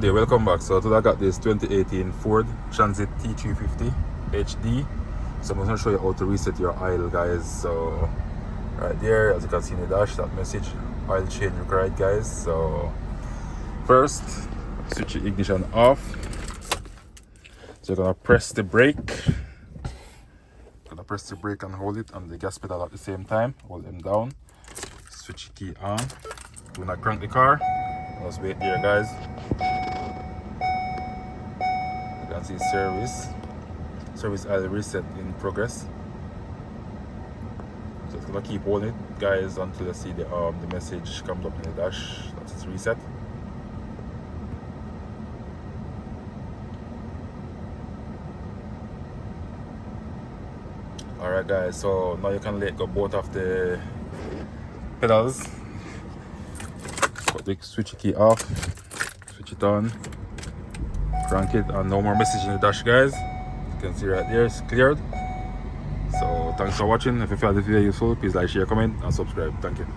there, welcome back. So today I got this 2018 Ford Transit T350 HD. So I'm going to show you how to reset your oil, guys. So right there, as you can see in the dash, that message, oil change required, guys. So first, switch the ignition off. So you're gonna press the brake. Press the brake and hold it on the gas pedal at the same time. Hold them down. Switch key on. Do not crank the car. Just wait there, guys. You can see service oil reset in progress. So it's gonna keep holding it, guys, until you see the message comes up in the dash that it's reset. Alright, guys, so now you can let go both of the pedals. Put the switch key off, switch it on, crank it, and no more message in the dash, guys. You can see right there, it's cleared. So thanks for watching. If you found this video useful, please like, share, comment, and subscribe. Thank you.